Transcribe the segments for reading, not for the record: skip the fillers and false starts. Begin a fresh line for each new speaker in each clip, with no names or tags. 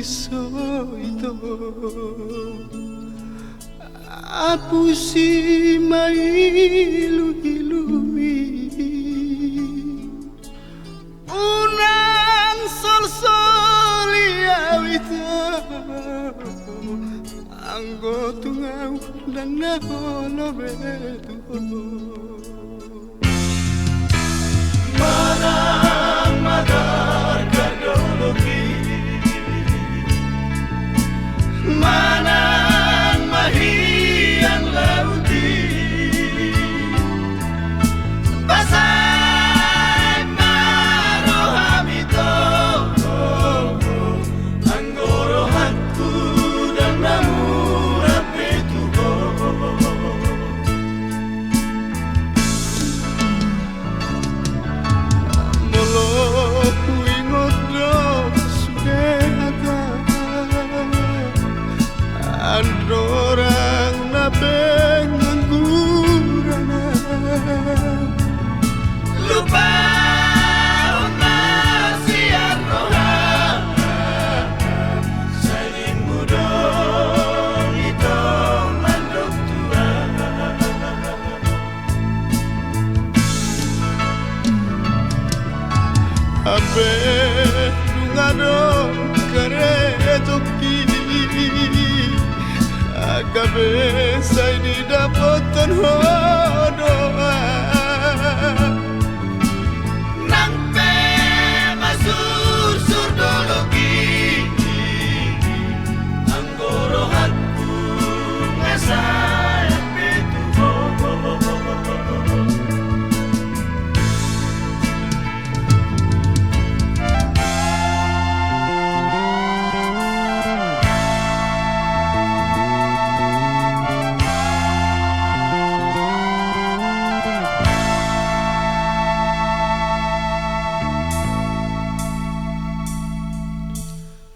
soito apusi mailu-ilumi unang sol-soliawita anggo tungau dan naholo betu
Manang magar kardologi Manang mahiang lauti Basay marohamito Anggorohatku dan namurap betuho
Andorang na pengangguran
Lupa na siang rohan Saling mudong itong mandok Tuhan
Abe dungano karetoki Agabe say di dapotan hodoa
Nang pe masur-sur dologi Anggorohatku ngasay betuho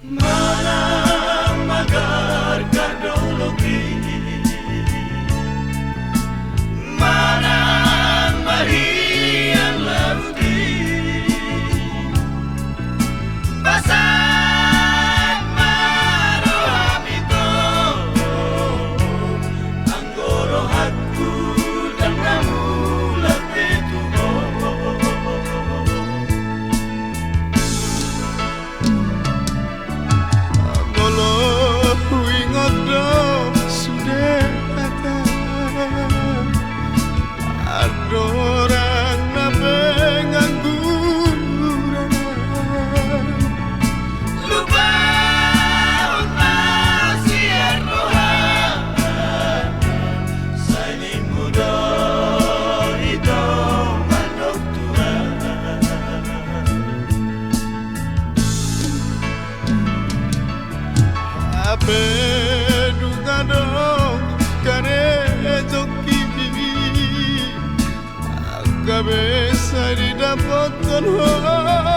Manang magar kardologi Manang mahiang lauti Basay marohamito Anggorohatku dan namulat betuho
Adorang na pengangguran
Lupa na siang rohan Saling mudong itong mandok Tuhan
Abe dungano karetoki Agabe say di dapotan hodoa